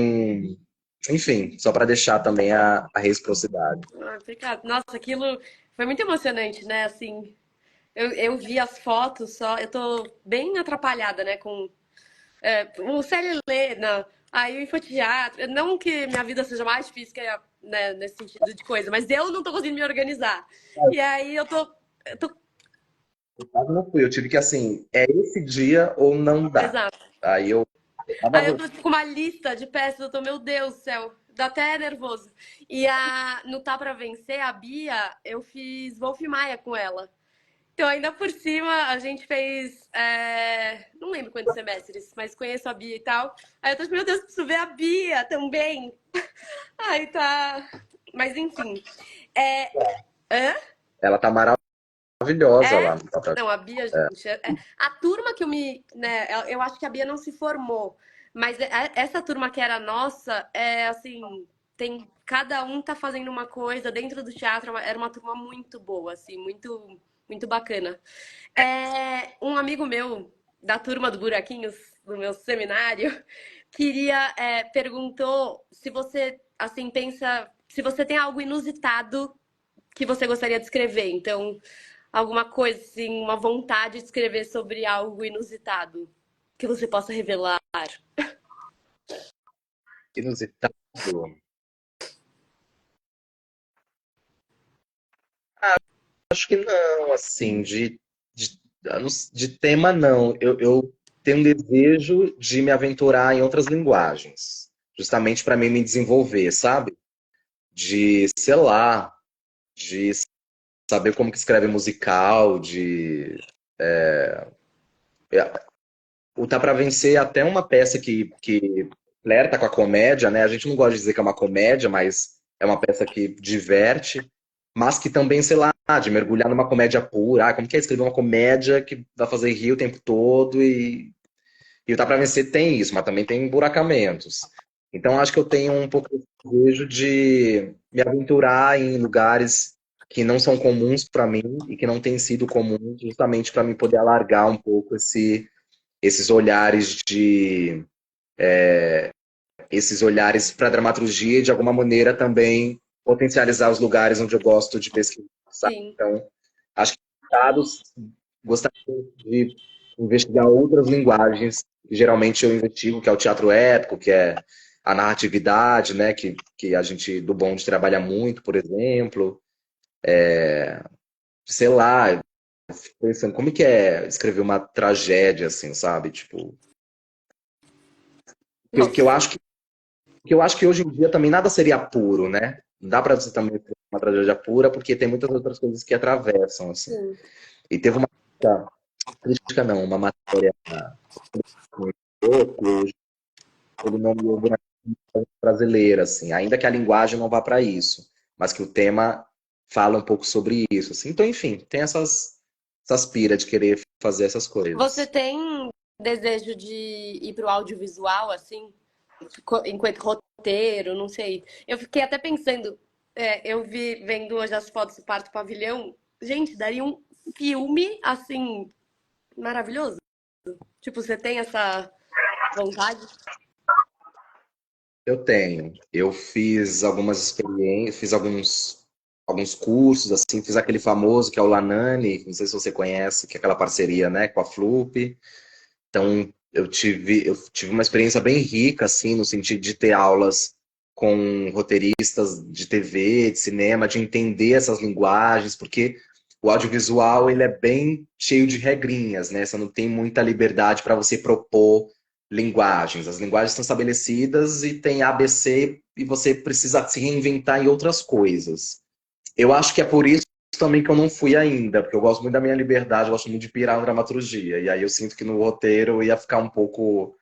enfim, só para deixar também a reciprocidade. Ah, obrigada. Nossa, aquilo foi muito emocionante, né? Assim, eu vi as fotos só. Eu tô bem atrapalhada, né? Com o Célia Helena, aí o infoteatro. Não que minha vida seja mais difícil que né, nesse sentido de coisa, mas eu não tô conseguindo me organizar. E aí eu tô. Eu quase não fui, eu tive que, assim, é esse dia ou não dá. Exato. Aí eu Aí eu tava. tô tipo, com uma lista de peças, eu tô, meu Deus do céu, dá até nervoso. E no Tá Pra Vencer, a Bia, eu fiz Wolf Maia com ela. Então, ainda por cima, a gente fez. Não lembro quantos semestres, mas conheço a Bia e tal. Aí eu tô tipo, meu Deus, preciso ver a Bia também. Aí tá. Mas enfim. É... Hã? Ela tá maravilhosa É? lá. Não dá pra- Não, a Bia, gente. A turma que eu me. Né, eu acho que a Bia não se formou. Mas essa turma que era nossa, é assim. Tem, cada um tá fazendo uma coisa dentro do teatro. Era uma turma muito boa, assim, muito, muito bacana. Um amigo meu, da turma do Buraquinhos, do meu seminário, perguntou se você, assim, pensa, se você tem algo inusitado que você gostaria de escrever. Então, alguma coisa, assim, uma vontade de escrever sobre algo inusitado que você possa revelar. Inusitado. Acho que não, assim, de tema não. Eu tenho um desejo de me aventurar em outras linguagens, justamente para mim me desenvolver, sabe? De, sei lá, de saber como que escreve musical, o Tá Pra Vencer é até uma peça que flerta com a comédia, né? A gente não gosta de dizer que é uma comédia, mas é uma peça que diverte, mas que também, sei lá, de mergulhar numa comédia pura. Como que é escrever uma comédia que vai fazer rir o tempo todo e o Tá Pra Vencer tem isso, mas também tem buracamentos. Então acho que eu tenho um pouco de desejo de me aventurar em lugares que não são comuns para mim e que não têm sido comuns, justamente para mim poder alargar um pouco esses olhares de esses olhares para a dramaturgia e de alguma maneira também potencializar os lugares onde eu gosto de pesquisar. Sim, Então, acho que dados gostaria de investigar outras linguagens que geralmente eu investigo, que é o teatro épico, que é a narratividade, né, que a gente do Bond trabalha muito, por exemplo. Sei lá, pensando como que é escrever uma tragédia assim, sabe? Tipo, que eu nossa, acho que eu acho que hoje em dia também nada seria puro, né? Não dá pra você também ter uma tragédia pura, porque tem muitas outras coisas que atravessam, assim. sim. E teve uma crítica não, uma matéria que hoje ele nomeou brasileira, assim, ainda que a linguagem não vá para isso, mas que o tema fala um pouco sobre isso, assim. Então, enfim, tem essas piras de querer fazer essas Você coisas. tem desejo de ir pro audiovisual, assim, enquanto roteiro, não sei. Eu fiquei até pensando, eu vendo hoje as fotos do Parto Pavilhão, gente, daria um filme, assim, maravilhoso. Tipo, você tem essa vontade? Eu tenho. Eu fiz algumas experiências, fiz alguns cursos, assim, fiz aquele famoso que é o Lanani, não sei se você conhece, que é aquela parceria, né, com a Flup. Então, eu tive uma experiência bem rica, assim, no sentido de ter aulas com roteiristas de TV, de cinema, de entender essas linguagens, porque o audiovisual, ele é bem cheio de regrinhas, né? Você não tem muita liberdade para você propor linguagens. As linguagens estão estabelecidas e tem ABC e você precisa se reinventar em outras coisas. Eu acho que é por isso também que eu não fui ainda, porque eu gosto muito da minha liberdade, eu gosto muito de pirar na dramaturgia. E aí eu sinto que no roteiro eu ia ficar um pouco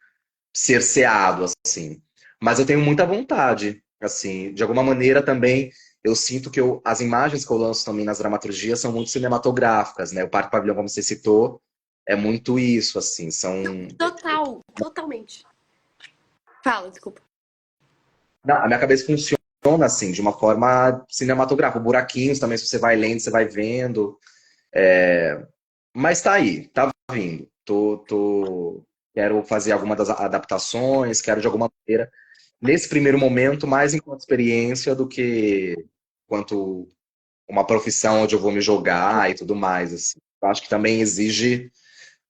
cerceado, assim. Mas eu tenho muita vontade, assim. De alguma maneira também eu sinto que as imagens que eu lanço também nas dramaturgias são muito cinematográficas, né? O Parque Pavilhão, como você citou, é muito isso, assim. Total, totalmente. Fala, desculpa. Não, a minha cabeça funciona assim, de uma forma cinematográfica. Buraquinhos também, se você vai lendo, você vai vendo. Mas tá aí, tá vindo. Quero fazer alguma das adaptações, quero de alguma maneira, nesse primeiro momento, mais enquanto experiência do que quanto uma profissão onde eu vou me jogar e tudo mais. Assim. Eu acho que também exige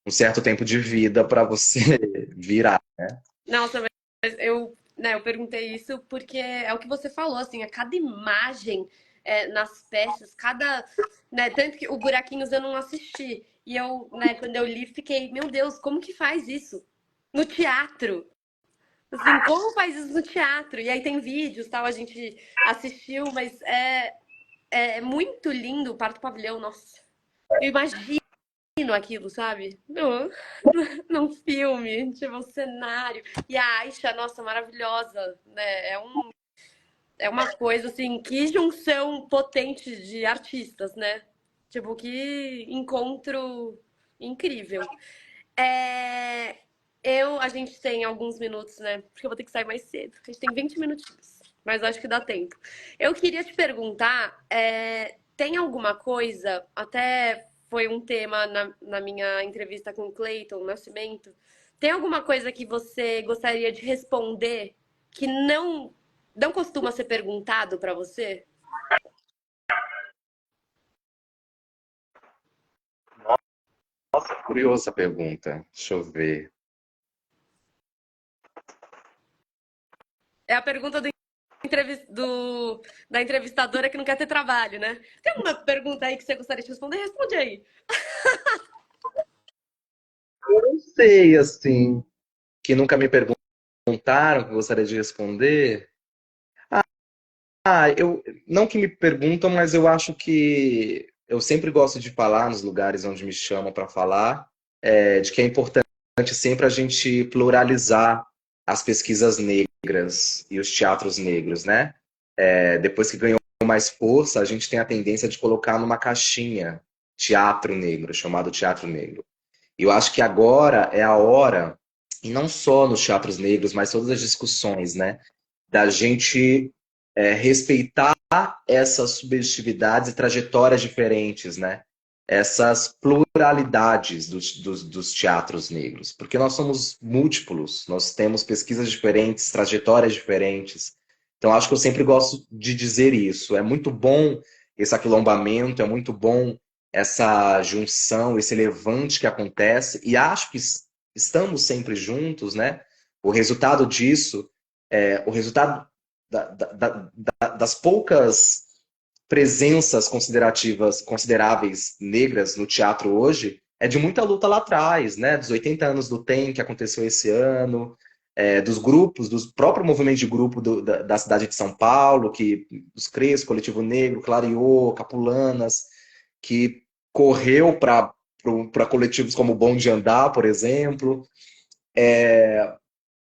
um certo tempo de vida para você virar. Nossa, mas eu perguntei isso porque é o que você falou, assim, a cada imagem nas peças, cada, né, tanto que o Buraquinhos eu não assisti. E eu, né, quando eu li, fiquei, meu Deus, como que faz isso? No teatro. Assim, como faz isso no teatro? E aí tem vídeos, tal, a gente assistiu, mas é muito lindo o Parto Pavilhão, nossa. Eu imagino aquilo, sabe? Num filme, tipo, um cenário. E a Aisha, nossa, maravilhosa, né? É uma coisa, assim, que junção potente de artistas, né? Tipo, que encontro incrível. É, a gente tem alguns minutos, né? Porque eu vou ter que sair mais cedo. A gente tem 20 minutinhos, mas acho que dá tempo. Eu queria te perguntar, tem alguma coisa, até foi um tema na minha entrevista com o Clayton Nascimento, tem alguma coisa que você gostaria de responder que não costuma ser perguntado para você? Nossa, curiosa a pergunta. Deixa eu ver. É a pergunta da entrevistadora que não quer ter trabalho, né? Tem alguma pergunta aí que você gostaria de responder? Responde aí. Eu não sei, assim, que nunca me perguntaram, que eu gostaria de responder. Não que me perguntam, mas eu acho que eu sempre gosto de falar nos lugares onde me chamam para falar, de que é importante sempre a gente pluralizar as pesquisas negras e os teatros negros, né? Depois que ganhou mais força, a gente tem a tendência de colocar numa caixinha teatro negro, chamado teatro negro. E eu acho que agora é a hora, e não só nos teatros negros, mas todas as discussões, né? Da gente respeitar essas subjetividades e trajetórias diferentes, né? Essas pluralidades dos teatros negros, porque nós somos múltiplos, nós temos pesquisas diferentes, trajetórias diferentes. Então, acho que eu sempre gosto de dizer isso. É muito bom esse aquilombamento, é muito bom essa junção, esse levante que acontece, e acho que estamos sempre juntos, né? O resultado disso, o resultado das poucas presenças consideráveis negras no teatro hoje é de muita luta lá atrás, né? Dos 80 anos do TEM, que aconteceu esse ano, dos grupos, do próprio movimento de grupo da cidade de São Paulo, que os CREs, Coletivo Negro, Clareou, Capulanas, que correu para coletivos como Bom de Andar, por exemplo.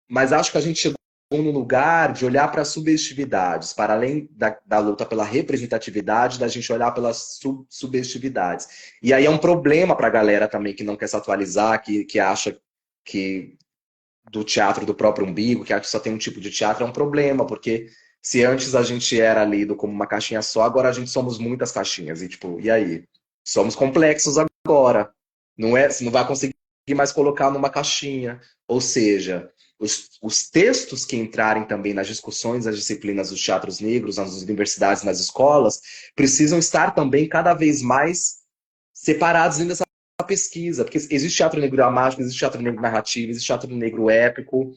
Mas acho que a gente chegou num lugar de olhar para as subjetividades, para além da luta pela representatividade, da gente olhar pelas subjetividades. E aí é um problema para a galera também que não quer se atualizar, que acha que do teatro do próprio umbigo, que acha que só tem um tipo de teatro, é um problema, porque se antes a gente era lido como uma caixinha só, agora a gente somos muitas caixinhas. E tipo, e aí? Somos complexos agora. Não é, você não vai conseguir mais colocar numa caixinha. Ou seja, os textos que entrarem também nas discussões das disciplinas dos teatros negros, nas universidades, nas escolas, precisam estar também cada vez mais separados dentro dessa pesquisa. Porque existe teatro negro dramático, existe teatro negro narrativo, existe teatro negro épico,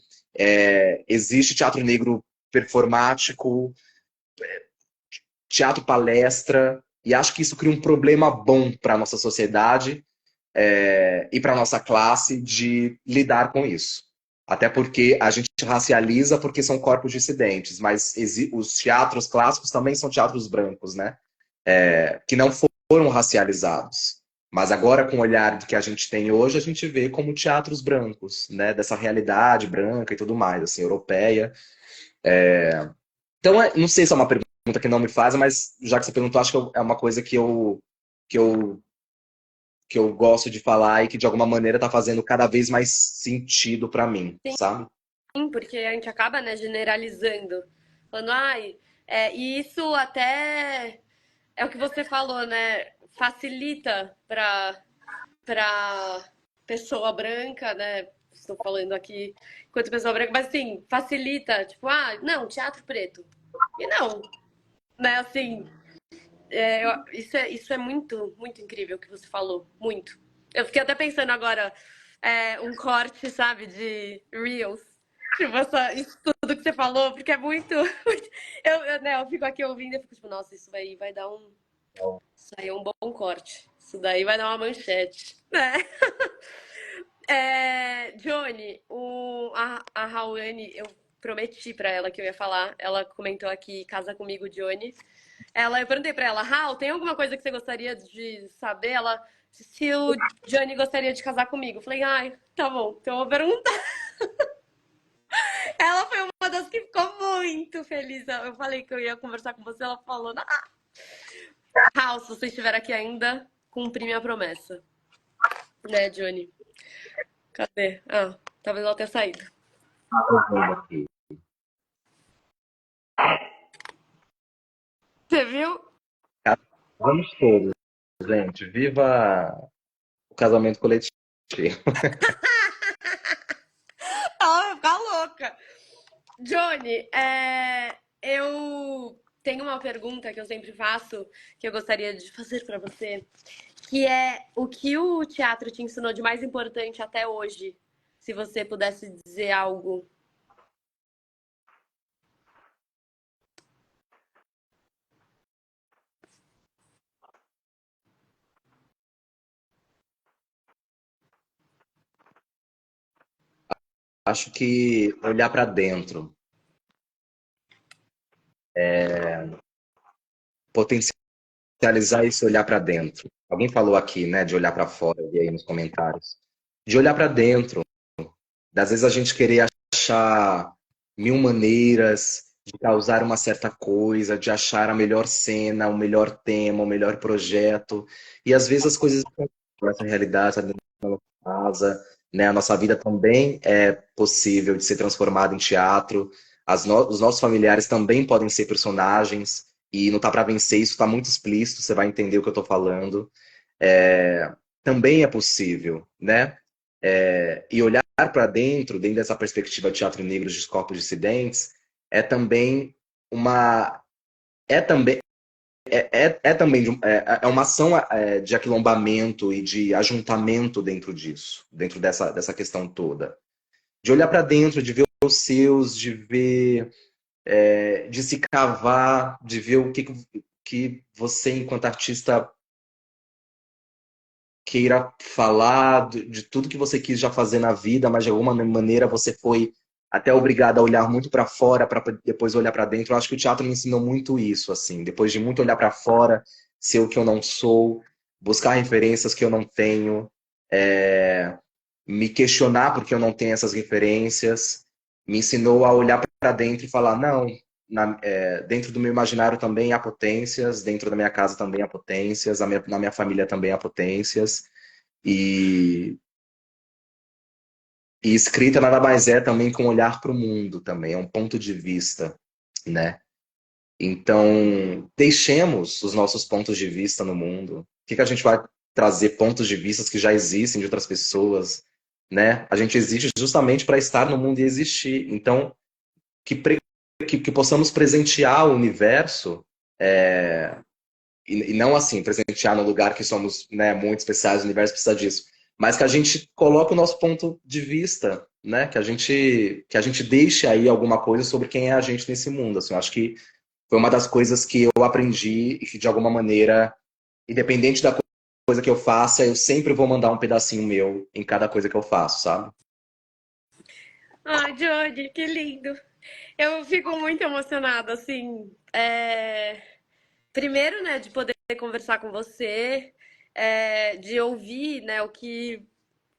existe teatro negro performático, teatro palestra, e acho que isso cria um problema bom para a nossa sociedade e para a nossa classe de lidar com isso. Até porque a gente racializa porque são corpos dissidentes, mas os teatros clássicos também são teatros brancos, né? Que não foram racializados. Mas agora, com o olhar que a gente tem hoje, a gente vê como teatros brancos, né? Dessa realidade branca e tudo mais, assim, europeia. Então, não sei se é uma pergunta que não me faz, mas já que você perguntou, acho que é uma coisa que eu, que eu gosto de falar e que de alguma maneira está fazendo cada vez mais sentido para mim, sabe? Sim, porque a gente acaba, né, generalizando. Falando, ai, e isso até é o que você falou, né? Facilita para pessoa branca, né? Estou falando aqui enquanto pessoa branca, mas assim, facilita, tipo, não, teatro preto. E não, né? Assim, isso é muito, muito incrível o que você falou, muito. Eu fiquei até pensando agora, um corte, sabe, de Reels. Tipo, isso tudo que você falou, porque é muito. Né, eu fico aqui ouvindo e fico tipo, nossa, isso aí vai dar um. Isso aí é um bom corte. Isso daí vai dar uma manchete. Né? Johnny, a Rawane, eu prometi pra ela que eu ia falar. Ela comentou aqui, casa comigo, Johnny. Eu perguntei pra ela, Raul, tem alguma coisa que você gostaria de saber? Se o Johnny gostaria de casar comigo. Eu falei, ai, tá bom, então eu vou perguntar. Ela foi uma das que ficou muito feliz. Eu falei que eu ia conversar com você, ela falou, Raul, se você estiver aqui ainda, cumpri minha promessa. Né, Johnny? Cadê? Talvez ela tenha saído. Você viu? Vamos todos, gente. Viva o casamento coletivo. Ela vai ficar louca. Johnny, eu tenho uma pergunta que eu sempre faço, que eu gostaria de fazer para você, que é o que o teatro te ensinou de mais importante até hoje? Se você pudesse dizer algo. Acho que olhar para dentro, potencializar esse olhar para dentro. Alguém falou aqui, né, de olhar para fora, e aí nos comentários. De olhar para dentro. Às vezes a gente querer achar mil maneiras de causar uma certa coisa, de achar a melhor cena, o melhor tema, o melhor projeto. E às vezes as coisas não são essa realidade, essa casa, né? A nossa vida também é possível de ser transformada em teatro. Os nossos familiares também podem ser personagens. E não tá para vencer, isso está muito explícito, você vai entender o que eu estou falando. Também é possível, né? E olhar para dentro, dentro dessa perspectiva de teatro negro de corpos dissidentes, é também uma. É também. É uma ação de aquilombamento e de ajuntamento dentro disso, dentro dessa questão toda. De olhar para dentro, de ver os seus, de ver, de se cavar, de ver o que você, enquanto artista, queira falar de tudo que você quis já fazer na vida, mas de alguma maneira você foi até obrigado a olhar muito para fora para depois olhar para dentro. Eu acho que o teatro me ensinou muito isso, assim, depois de muito olhar para fora, ser o que eu não sou, buscar referências que eu não tenho, me questionar porque eu não tenho essas referências, me ensinou a olhar para dentro e falar, não, dentro do meu imaginário também há potências, dentro da minha casa também há potências, na minha família também há potências, e, e escrita nada mais é também que um olhar para o mundo também, é um ponto de vista, né? Então, deixemos os nossos pontos de vista no mundo. Por que a gente vai trazer pontos de vista que já existem de outras pessoas, né? A gente existe justamente para estar no mundo e existir. Então, que, que possamos presentear o universo, e não assim, presentear no lugar que somos, né, muito especiais, o universo precisa disso, mas que a gente coloque o nosso ponto de vista, né? Que a gente deixe aí alguma coisa sobre quem é a gente nesse mundo. Assim, eu acho que foi uma das coisas que eu aprendi e que, de alguma maneira, independente da coisa que eu faça, eu sempre vou mandar um pedacinho meu em cada coisa que eu faço, sabe? Ai, Johnny, que lindo. Eu fico muito emocionada, assim. Primeiro, né, de poder conversar com você, de ouvir, né, o que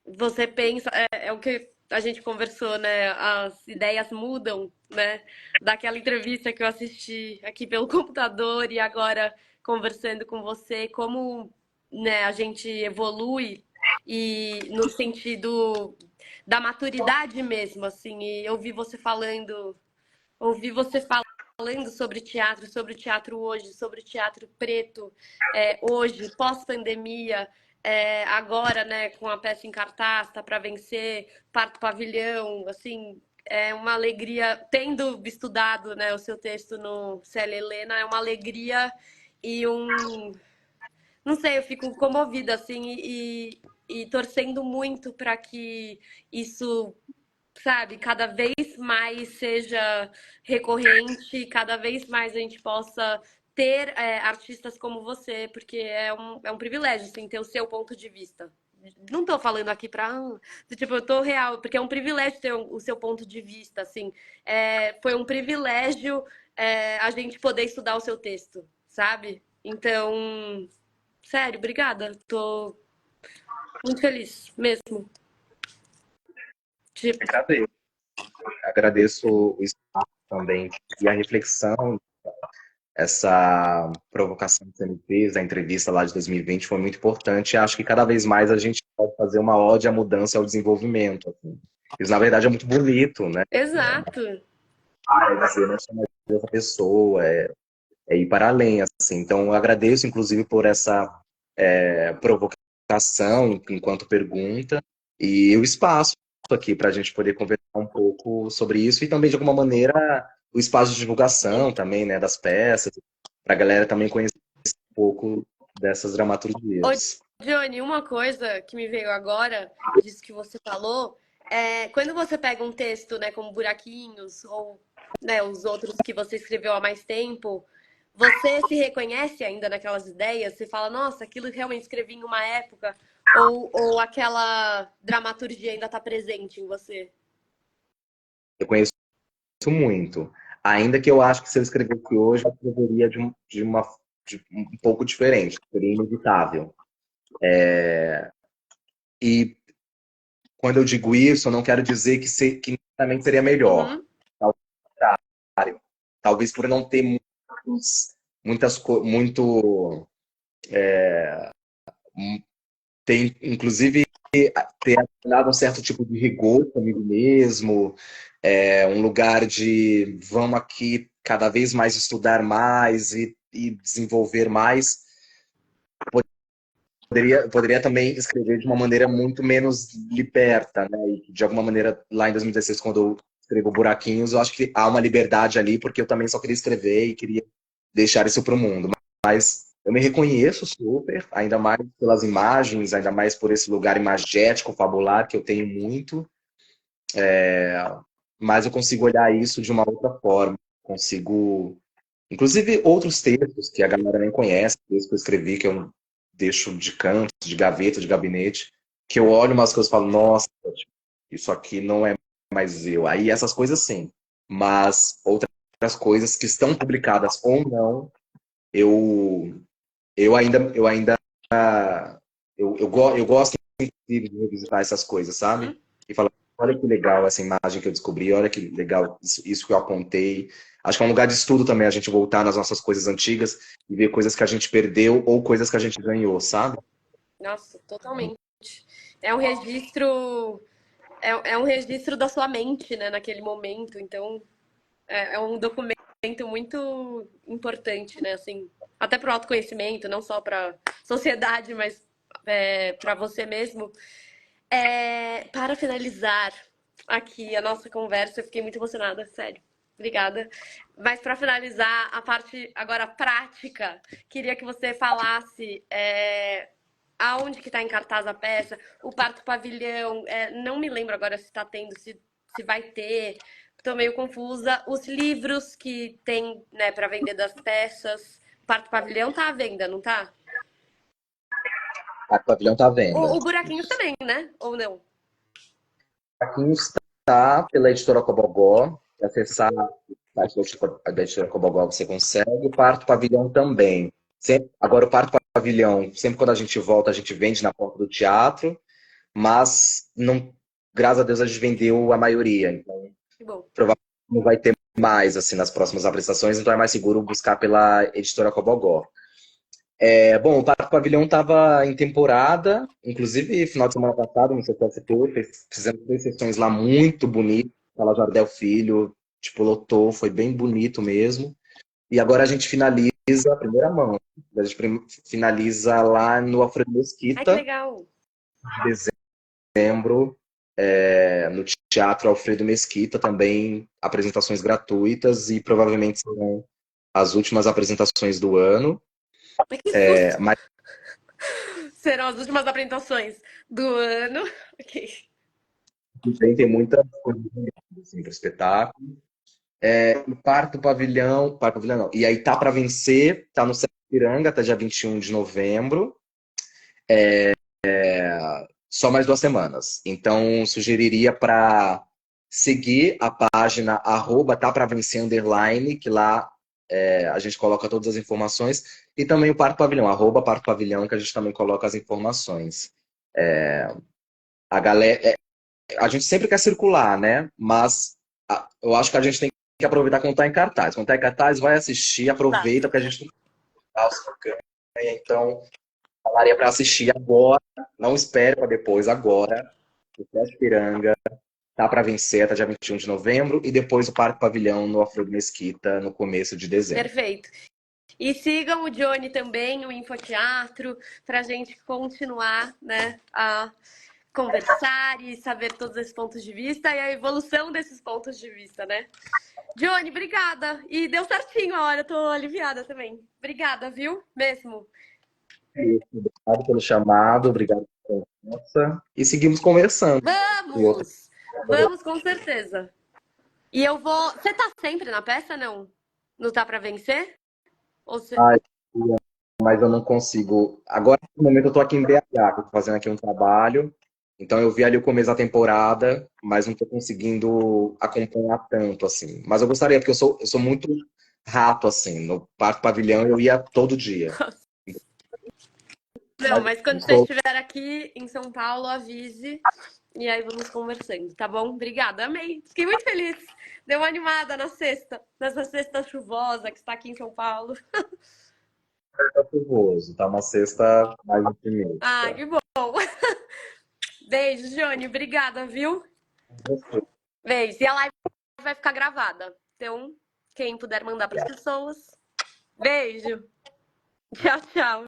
você pensa, é o que a gente conversou, né? As ideias mudam, né? Daquela entrevista que eu assisti aqui pelo computador e agora conversando com você, como, né, a gente evolui e no sentido da maturidade mesmo, assim, e ouvir você falando sobre o teatro hoje, sobre o teatro preto, hoje, pós-pandemia, agora, né, com a peça em cartaz, tá para vencer, Parto Pavilhão, assim, é uma alegria, tendo estudado, né, o seu texto no Célia Helena, é uma alegria e não sei, eu fico comovida, assim, e torcendo muito para que isso, sabe, cada vez mais seja recorrente, cada vez mais a gente possa ter artistas como você, porque é um privilégio, assim, ter o seu ponto de vista. Não tô falando aqui pra. Tipo, eu tô real, porque é um privilégio ter o seu ponto de vista, assim. Foi um privilégio a gente poder estudar o seu texto, sabe? Então, sério, obrigada. Tô muito feliz mesmo. Tipo, Agradeço. Agradeço o espaço também e a reflexão, essa provocação que você me fez, a entrevista lá de 2020 foi muito importante. Acho que cada vez mais a gente pode fazer uma ode à mudança e ao desenvolvimento, assim. Isso, na verdade, é muito bonito, né? exato. É dizer, não sou mais essa pessoa, é ir para além, assim. Então, eu agradeço, inclusive, por essa provocação enquanto pergunta e o espaço aqui para a gente poder conversar um pouco sobre isso e também, de alguma maneira, o espaço de divulgação também, né, das peças, para a galera também conhecer um pouco dessas Ô, dramaturgias. Johnny, uma coisa que me veio agora, disso que você falou, quando você pega um texto, né, como Buraquinhos, ou né, os outros que você escreveu há mais tempo, você se reconhece ainda naquelas ideias? Você fala, nossa, aquilo que realmente escrevi em uma época, ou aquela dramaturgia ainda está presente em você? Eu conheço muito, ainda que eu acho que se eu escrevesse hoje, eu escreveria de um pouco diferente, seria inevitável. E quando eu digo isso, eu não quero dizer que também seria melhor. Uhum. Ao contrário. Talvez por não ter muito. Tem, inclusive, ter dado um certo tipo de rigor comigo mesmo, um lugar de vamos aqui cada vez mais estudar mais e desenvolver mais. Poderia também escrever de uma maneira muito menos liberta, né? E de alguma maneira, lá em 2016, quando eu escrevo Buraquinhos, eu acho que há uma liberdade ali, porque eu também só queria escrever e queria deixar isso para o mundo. Mas eu me reconheço super, ainda mais pelas imagens, ainda mais por esse lugar imagético, fabular, que eu tenho muito, mas eu consigo olhar isso de uma outra forma. Consigo. Inclusive, outros textos que a galera nem conhece, textos que eu escrevi, que eu deixo de canto, de gaveta, de gabinete, que eu olho umas coisas e falo, nossa, isso aqui não é mais eu. Aí essas coisas sim. Mas outras coisas que estão publicadas ou não, eu, eu ainda, eu gosto inclusive, de revisitar essas coisas, sabe? Uhum. E falar, olha que legal essa imagem que eu descobri, olha que legal isso que eu apontei. Acho que é um lugar de estudo também a gente voltar nas nossas coisas antigas e ver coisas que a gente perdeu ou coisas que a gente ganhou, sabe? Nossa, totalmente. É um registro, é um registro da sua mente, né, naquele momento. Então, é um documento muito importante, né? Assim, até para o autoconhecimento, não só para a sociedade, mas para você mesmo. Para finalizar aqui a nossa conversa, eu fiquei muito emocionada, sério. Obrigada. Mas para finalizar a parte agora prática, queria que você falasse aonde que está em cartaz a peça, o Parto Pavilhão, não me lembro agora se está tendo, se vai ter, estou meio confusa. Os livros que tem, né, para vender das peças, o Parto Pavilhão tá à venda, não tá? A pavilhão tá à venda. O Buraquinhos também, né? Ou não? tá pela Editora Cobogó. Se acessar o site da Editora Cobogó, você consegue. O Parto Pavilhão também. Agora, o Parto Pavilhão, sempre quando a gente volta, a gente vende na porta do teatro, mas não, graças a Deus a gente vendeu a maioria. Então, Que bom. provavelmente não vai ter mais assim nas próximas apresentações, então é mais seguro buscar pela Editora Cobogó. Bom, o Parque Pavilhão estava em temporada, inclusive final de semana passado, não sei se você participou, fizemos 3 sessões lá muito bonitas, Sala Jardel Filho, tipo, lotou, foi bem bonito mesmo. E agora a gente finaliza a primeira mão, a gente finaliza lá no Alfredo Ai, que Mesquita, legal. em dezembro, no Teatro Alfredo Mesquita, também apresentações gratuitas e provavelmente serão as últimas apresentações do ano. Ai, que susto. Mas Serão as últimas apresentações do ano. Ok. tem muita coisa assim, para espetáculo. O Parque do Pavilhão não. E aí tá para vencer, tá no Sesc Piranga até dia 21 de novembro. Só mais 2 semanas. Então, sugeriria para seguir a página @tá para vencer underline, que lá a gente coloca todas as informações. E também o Parque Pavilhão, @Parque Pavilhão, que a gente também coloca as informações. A galera, a gente sempre quer circular, né? Mas eu acho que a gente tem que aproveitar quando tá em cartaz. Quando tá em cartaz, vai assistir, aproveita, Exato. porque a gente não tá os campanha. Então, falaria para assistir agora, não espere para depois, agora. O Sesc Piranga tá para vencer até dia 21 de novembro e depois o Parque Pavilhão no Alfredo Mesquita no começo de dezembro. Perfeito. E sigam o Johnny também, o Infoteatro, para a gente continuar, né, a conversar e saber todos esses pontos de vista e a evolução desses pontos de vista, né? Johnny, obrigada. E deu certinho a hora, eu tô aliviada também. Obrigada, viu? Mesmo. Obrigado pelo chamado, obrigado pela conversa. E seguimos conversando. Em outra... Vamos! Vamos com certeza. E eu vou. Você tá sempre na peça, não? Não tá pra vencer? Ou você... Ai, mas eu não consigo. Agora, no momento, eu tô aqui em BH, tô fazendo aqui um trabalho. Então, eu vi ali o começo da temporada, mas não tô conseguindo acompanhar tanto, assim. Mas eu gostaria, porque eu sou muito rato, assim. No Parque Pavilhão, eu ia todo dia. Não, Mas mas quando você ficou estiver aqui em São Paulo, avise. E aí vamos conversando, tá bom? Obrigada, amei. Fiquei muito feliz. Deu uma animada na sexta, nessa sexta chuvosa que está aqui em São Paulo. nervoso, tá uma sexta mais Ah, otimista. que bom. Beijo, Johnny. Obrigada, viu? Beijo. E a live vai ficar gravada. Então, quem puder mandar para as pessoas. Beijo. Tchau, tchau.